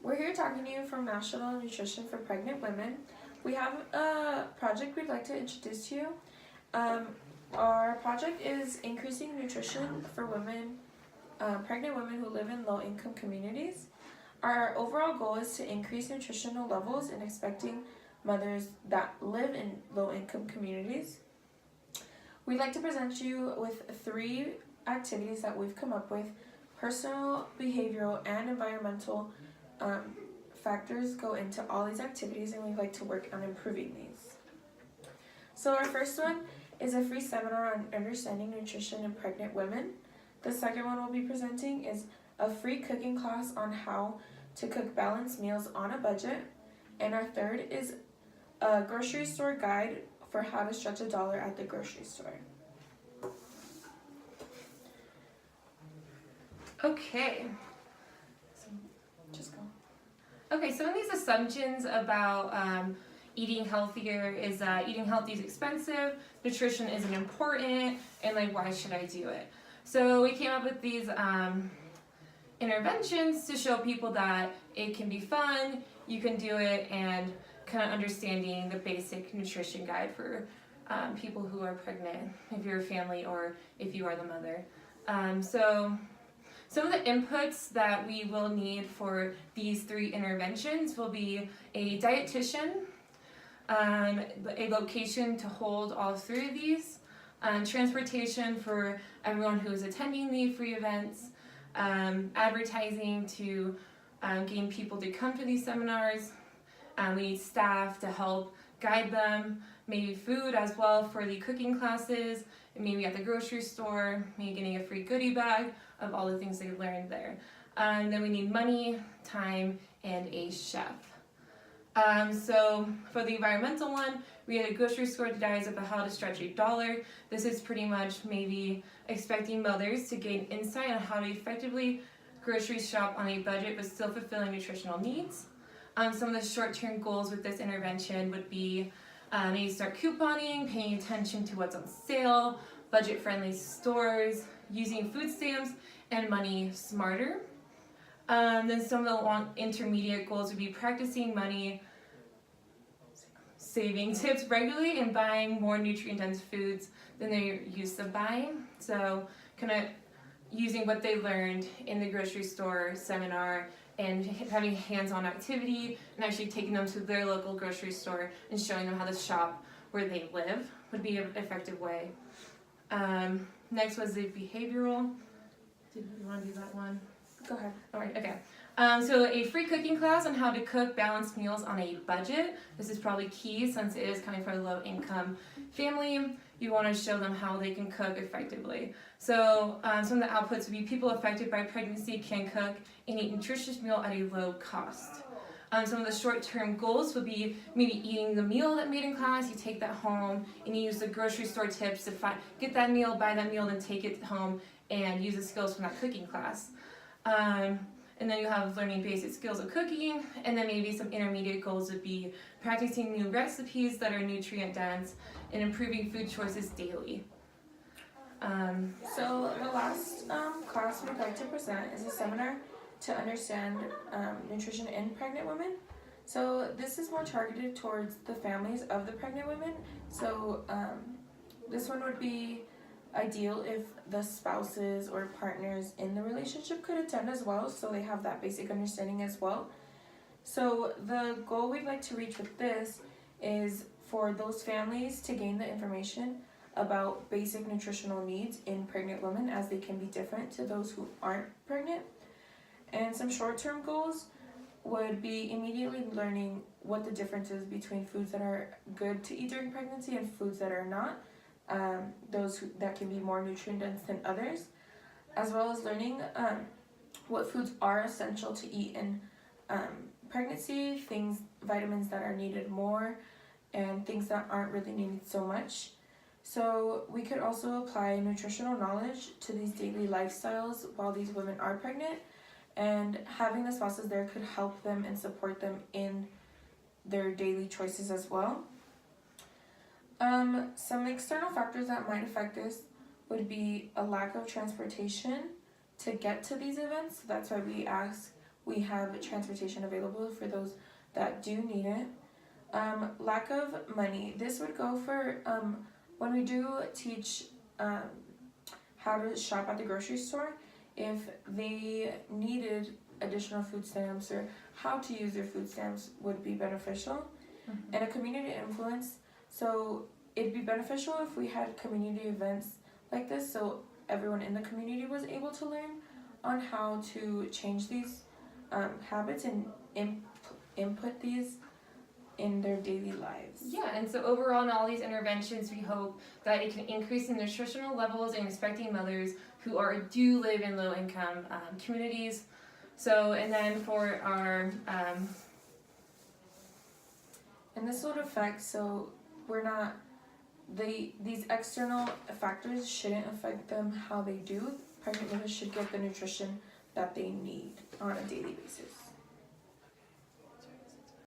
We're here talking to you from National Nutrition for Pregnant Women. We have a project we'd like to introduce to you. Our project is increasing nutrition for women, pregnant women who live in low-income communities. Our overall goal is to increase nutritional levels in expecting mothers that live in low-income communities. We'd like to present you with 3 activities that we've come up with. Personal, behavioral, and environmental factors go into all these activities, and we'd like to work on improving these. So our first one is a free seminar on understanding nutrition in pregnant women. The second one we'll be presenting is a free cooking class on how to cook balanced meals on a budget. And our third is a grocery store guide for how to stretch $1 at the grocery store. Okay. Just go. Okay, some of these assumptions about eating healthier is that eating healthy is expensive, nutrition isn't important, and why should I do it? So we came up with these interventions to show people that it can be fun, you can do it, and kind of understanding the basic nutrition guide for people who are pregnant, if you're a family or if you are the mother. So some of the inputs that we will need for these 3 interventions will be a dietitian, a location to hold all 3 of these, transportation for everyone who is attending the free events, advertising to gain people to come to these seminars. We need staff to help guide them, maybe food as well for the cooking classes, and maybe at the grocery store, maybe getting a free goodie bag of all the things they learned there. Then we need money, time, and a chef. So for the environmental one, we had a grocery store guides about how to stretch $1. This is pretty much maybe expecting mothers to gain insight on how to effectively grocery shop on a budget but still fulfilling nutritional needs. Some of the short-term goals with this intervention would be maybe start couponing, paying attention to what's on sale, budget-friendly stores, using food stamps, and money smarter. Then some of the long intermediate goals would be practicing money saving tips regularly and buying more nutrient-dense foods than they're used to buying. So kind of using what they learned in the grocery store seminar and having hands-on activity and actually taking them to their local grocery store and showing them how to shop where they live would be an effective way. Next was the behavioral. Did you want to do that one? Go ahead. All right, okay. So a free cooking class on how to cook balanced meals on a budget. This is probably key since it is coming from a low-income family. You want to show them how they can cook effectively. So some of the outputs would be people affected by pregnancy can cook and eat nutritious meal at a low cost. Some of the short-term goals would be maybe eating the meal that made in class, you take that home, and you use the grocery store tips to get that meal, buy that meal, then take it home and use the skills from that cooking class. And then you have learning basic skills of cooking, and then maybe some intermediate goals would be practicing new recipes that are nutrient dense and improving food choices daily. So the last class we'd like to present is a seminar to understand nutrition in pregnant women. So this is more targeted towards the families of the pregnant women. So this one would be ideal if the spouses or partners in the relationship could attend as well, so they have that basic understanding as well. So the goal we'd like to reach with this is for those families to gain the information about basic nutritional needs in pregnant women, as they can be different to those who aren't pregnant. And some short-term goals would be immediately learning what the difference is between foods that are good to eat during pregnancy and foods that are not. Those that can be more nutrient dense than others, as well as learning what foods are essential to eat in pregnancy, vitamins that are needed more, and things that aren't really needed so much. So we could also apply nutritional knowledge to these daily lifestyles while these women are pregnant, and having the spouses there could help them and support them in their daily choices as well. Some external factors that might affect this would be a lack of transportation to get to these events. That's why we ask we have transportation available for those that do need it. Lack of money. This would go for when we do teach how to shop at the grocery store. If they needed additional food stamps or how to use their food stamps would be beneficial. And a community influence. So it'd be beneficial if we had community events like this, so everyone in the community was able to learn on how to change these habits and input these in their daily lives. Yeah, and so overall in all these interventions, we hope that it can increase the nutritional levels in expecting mothers who do live in low income communities. So, and then for our and this would affect, so we're not, these external factors shouldn't affect them how they do. Pregnant women should get the nutrition that they need on a daily basis.